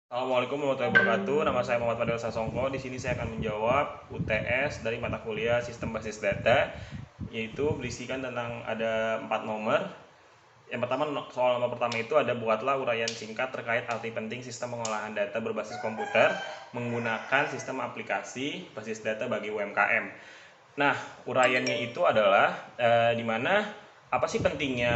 Assalamualaikum warahmatullahi wabarakatuh. Nama saya Muhammad Fadil Sasongko. Di sini saya akan menjawab UTS dari mata kuliah Sistem Basis Data, yaitu berisikan tentang ada 4 nomor. Yang pertama, soal nomor pertama itu ada buatlah uraian singkat terkait arti penting sistem pengolahan data berbasis komputer menggunakan sistem aplikasi basis data bagi UMKM. Nah, uraiannya itu adalah di mana apa sih pentingnya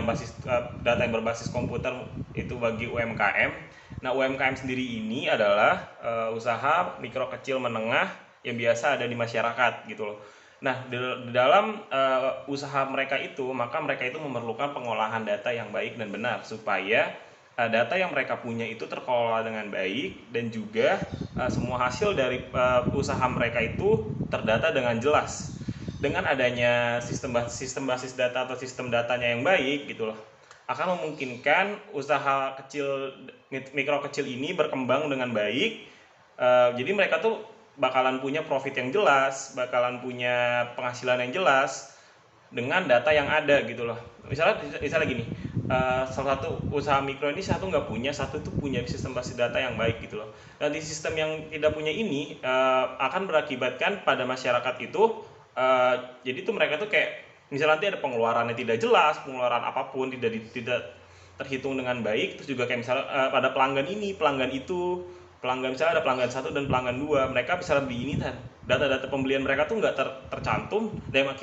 data yang berbasis komputer itu bagi UMKM. Nah, UMKM sendiri ini adalah usaha mikro kecil menengah yang biasa ada di masyarakat gitu loh. Nah, di dalam usaha mereka itu, maka mereka itu memerlukan pengolahan data yang baik dan benar supaya data yang mereka punya itu terkelola dengan baik dan juga semua hasil dari usaha mereka itu terdata dengan jelas. Dengan adanya sistem basis data atau sistem datanya yang baik gitu loh, akan memungkinkan usaha kecil mikro kecil ini berkembang dengan baik. Jadi mereka tuh bakalan punya profit yang jelas, bakalan punya penghasilan yang jelas dengan data yang ada gitu loh. Misalnya gini, salah satu usaha mikro ini satu nggak punya, satu tuh punya sistem basis data yang baik gitu loh. Nah, di sistem yang tidak punya ini akan berakibatkan pada masyarakat itu, jadi tuh mereka tuh kayak misalnya nanti ada pengeluarannya tidak jelas, pengeluaran apapun tidak terhitung dengan baik. Terus juga kayak misalnya pada pelanggan ini, pelanggan itu, pelanggan misalnya ada pelanggan satu dan pelanggan dua, mereka bisa beli ini dan data-data pembelian mereka tuh nggak tercantum, dan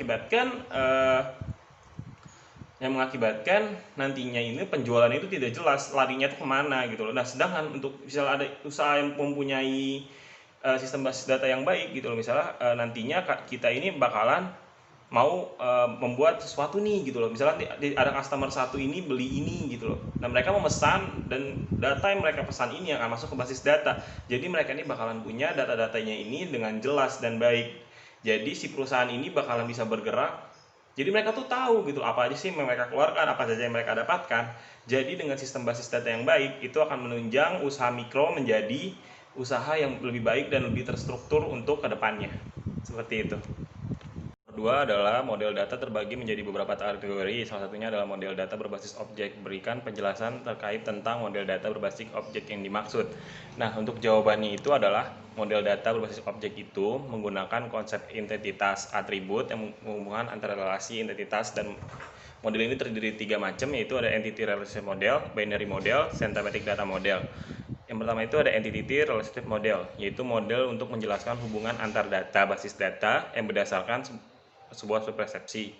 yang mengakibatkan nantinya ini penjualan itu tidak jelas larinya tuh kemana gitu loh. Nah, sedangkan untuk misalnya ada usaha yang mempunyai sistem basis data yang baik gitu loh, misalnya nantinya kita ini bakalan mau membuat sesuatu nih gitu loh, misalnya ada customer satu ini beli ini gitu loh. Nah, mereka memesan dan data yang mereka pesan ini akan masuk ke basis data, jadi mereka ini bakalan punya data-datanya ini dengan jelas dan baik. Jadi si perusahaan ini bakalan bisa bergerak, jadi mereka tuh tahu gitu apa aja sih yang mereka keluarkan, apa saja yang mereka dapatkan. Jadi dengan sistem basis data yang baik itu akan menunjang usaha mikro menjadi usaha yang lebih baik dan lebih terstruktur untuk kedepannya. Seperti itu. Kedua adalah model data terbagi menjadi beberapa kategori. Salah satunya adalah model data berbasis objek. Berikan penjelasan terkait tentang model data berbasis objek yang dimaksud. Nah, untuk jawabannya itu adalah model data berbasis objek itu menggunakan konsep identitas atribut yang menghubungkan antara relasi identitas, dan model ini terdiri tiga macam, yaitu ada entity relationship model, binary model, synthetic data model. Yang pertama itu ada entity relationship model, yaitu model untuk menjelaskan hubungan antar data basis data yang berdasarkan sebuah subpersepsi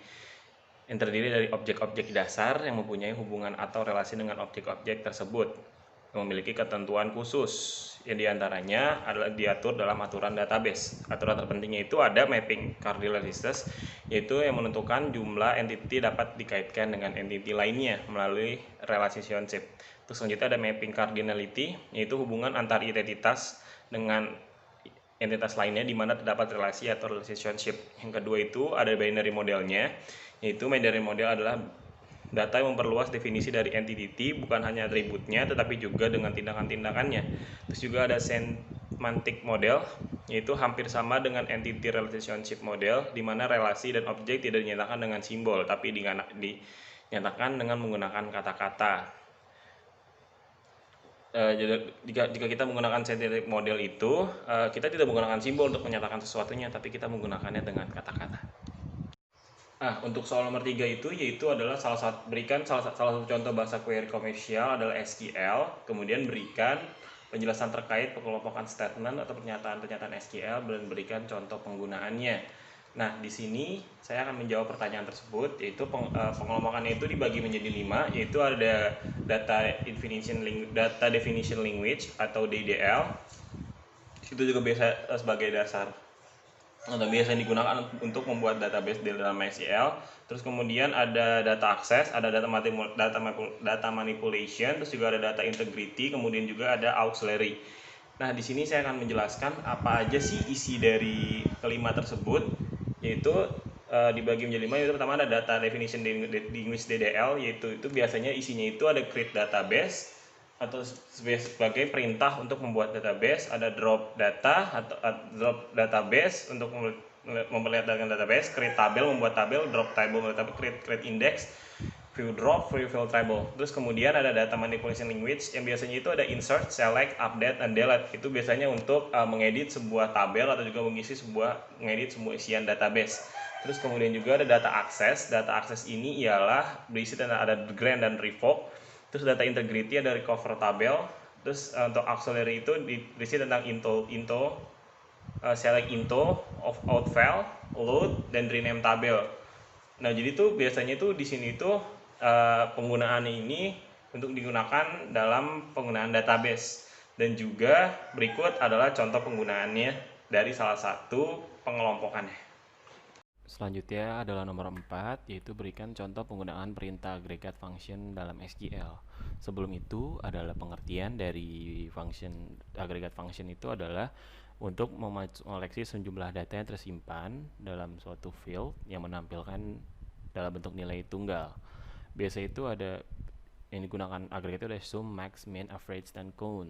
yang terdiri dari objek-objek dasar yang mempunyai hubungan atau relasi dengan objek-objek tersebut yang memiliki ketentuan khusus yang diantaranya adalah diatur dalam aturan database. Aturan terpentingnya itu ada mapping cardinalities, yaitu yang menentukan jumlah entity dapat dikaitkan dengan entity lainnya melalui relationship. Terus selanjutnya ada mapping cardinality, yaitu hubungan antar identitas dengan entitas lainnya di mana terdapat relasi atau relationship. Yang kedua itu ada binary modelnya, yaitu binary model adalah data yang memperluas definisi dari entity, bukan hanya atributnya tetapi juga dengan tindakan-tindakannya. Terus juga ada semantic model, yaitu hampir sama dengan entity relationship model, di mana relasi dan objek tidak dinyatakan dengan simbol tapi dinyatakan dengan menggunakan kata-kata. Jika kita menggunakan scientific model itu, kita tidak menggunakan simbol untuk menyatakan sesuatunya, tapi kita menggunakannya dengan kata-kata. Untuk soal nomor 3 itu, yaitu adalah berikan salah satu contoh bahasa query komersial adalah SQL, kemudian berikan penjelasan terkait pengelompokan statement atau pernyataan-pernyataan SQL, dan berikan contoh penggunaannya. Nah, di sini saya akan menjawab pertanyaan tersebut, yaitu pengelompokannya itu dibagi menjadi 5, yaitu ada data definition language atau DDL. Itu juga biasa sebagai dasar atau biasa digunakan untuk membuat database di dalam SQL. Terus kemudian ada data access, ada data manipulation, terus juga ada data integrity, kemudian juga ada auxiliary. Nah, di sini saya akan menjelaskan apa aja sih isi dari kelima tersebut, yaitu dibagi menjadi 5. Yaitu pertama ada data definition language DDL, yaitu biasanya isinya itu ada create database atau sebagai perintah untuk membuat database, ada drop data atau drop database untuk memperlihatkan database, create tabel membuat tabel, drop table membuat tabel, create index, view drop, view filterable. Terus kemudian ada data manipulation language yang biasanya itu ada insert, select, update, and delete. Itu biasanya untuk mengedit sebuah tabel atau juga mengedit semua isian database. Terus kemudian juga ada data access. Data access ini ialah berisi tentang ada grant dan revoke. Terus data integrity ada recover tabel. Terus untuk auxiliary itu berisi tentang into, select into, of out file, load, dan rename tabel. Nah, jadi tuh biasanya tuh di sini tuh penggunaan ini untuk digunakan dalam penggunaan database. Dan juga berikut adalah contoh penggunaannya dari salah satu pengelompokannya. Selanjutnya adalah nomor 4, yaitu berikan contoh penggunaan perintah aggregate function dalam SQL. Sebelum itu adalah pengertian dari function aggregate function itu adalah untuk mengoleksi sejumlah data yang tersimpan dalam suatu field yang menampilkan dalam bentuk nilai tunggal. Biasa itu ada yang digunakan agregat itu ada sum, max, min, average, dan count.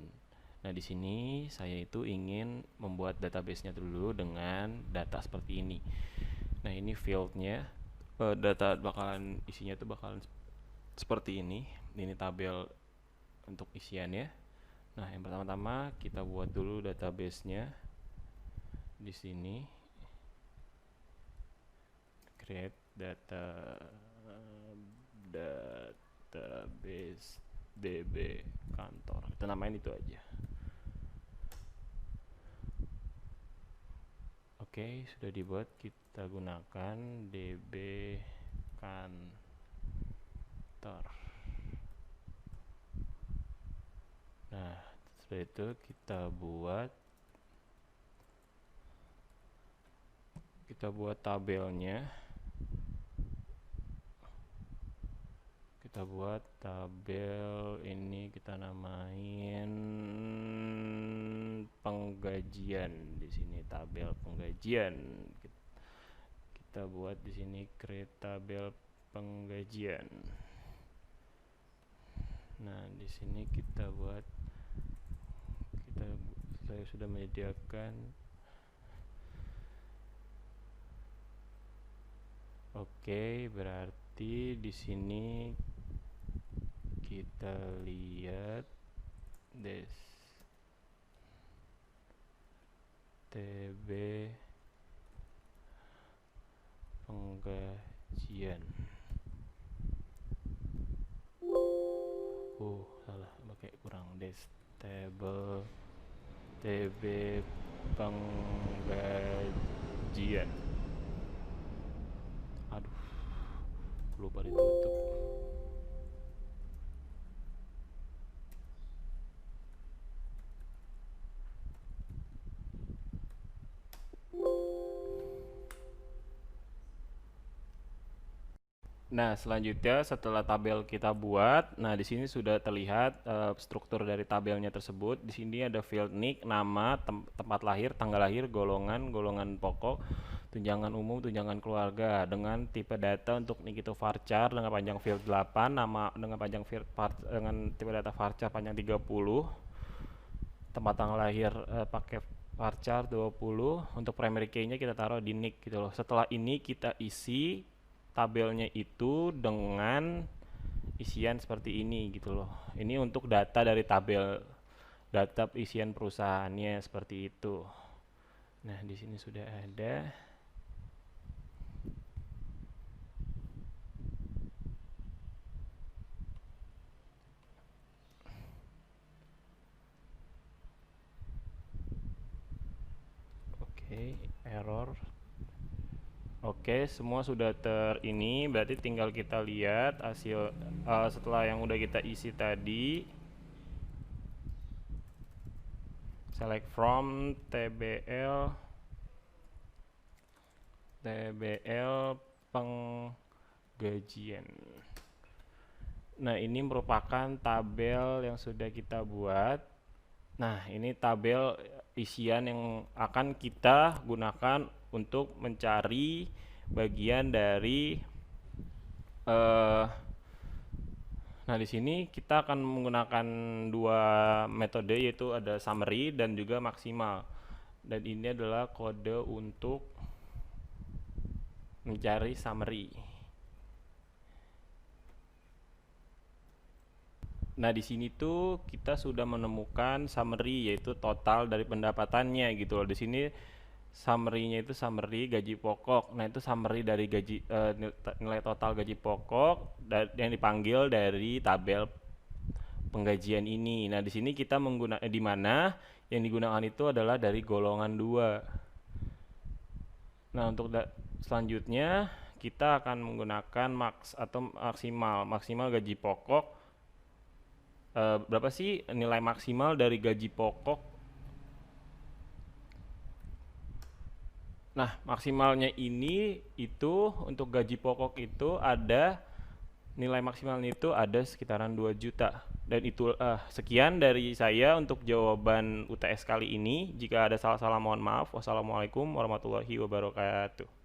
Nah, di sini saya itu ingin membuat database-nya dulu dengan data seperti ini. Nah, ini field-nya, data bakalan isinya itu bakalan seperti ini. Ini tabel untuk isiannya. Nah, yang pertama-tama kita buat dulu database-nya di sini. Create database db kantor. Kita namain itu aja. Oke, sudah dibuat. Kita gunakan db kantor. Nah, setelah itu kita buat tabelnya. Kita buat tabel ini, kita namain penggajian. Di sini tabel penggajian. Kita buat di sini create tabel penggajian. Nah, di sini saya sudah menyediakan. Oke, berarti di sini kita lihat tb penggajian. Salah, pakai kurang table tb penggajian. Aduh, lupa ditutup. Nah, selanjutnya setelah tabel kita buat, nah di sini sudah terlihat struktur dari tabelnya tersebut. Di sini ada field nick, nama, tempat lahir, tanggal lahir, golongan pokok, tunjangan umum, tunjangan keluarga dengan tipe data untuk nick itu varchar dengan panjang field 8, nama dengan panjang dengan tipe data varchar panjang 30, tempat tanggal lahir pakai varchar 20, untuk primary key-nya kita taruh di nick gitu loh. Setelah ini kita isi tabelnya itu dengan isian seperti ini gitu loh. Ini untuk data dari tabel, data isian perusahaannya seperti itu. Nah, di sini sudah ada. Oke, error. Oke, semua sudah ini, berarti tinggal kita lihat hasil setelah yang udah kita isi tadi. Select from tbl penggajian. Nah, ini merupakan tabel yang sudah kita buat. Nah, ini tabel isian yang akan kita gunakan untuk mencari bagian dari nah, di sini kita akan menggunakan dua metode, yaitu ada summary dan juga maksimal. Dan ini adalah kode untuk mencari summary. Nah, di sini tuh kita sudah menemukan summary, yaitu total dari pendapatannya gitu loh. Di sini summary-nya itu summary gaji pokok. Nah, itu summary dari nilai total gaji pokok yang dipanggil dari tabel penggajian ini. Nah, di sini kita menggunakan di mana yang digunakan itu adalah dari golongan 2. Nah, untuk selanjutnya kita akan menggunakan maksimal gaji pokok. Berapa sih nilai maksimal dari gaji pokok? Nah, maksimalnya ini itu untuk gaji pokok itu ada nilai maksimalnya itu ada sekitaran 2 juta. Dan itu sekian dari saya untuk jawaban UTS kali ini. Jika ada salah-salah mohon maaf. Wassalamualaikum warahmatullahi wabarakatuh.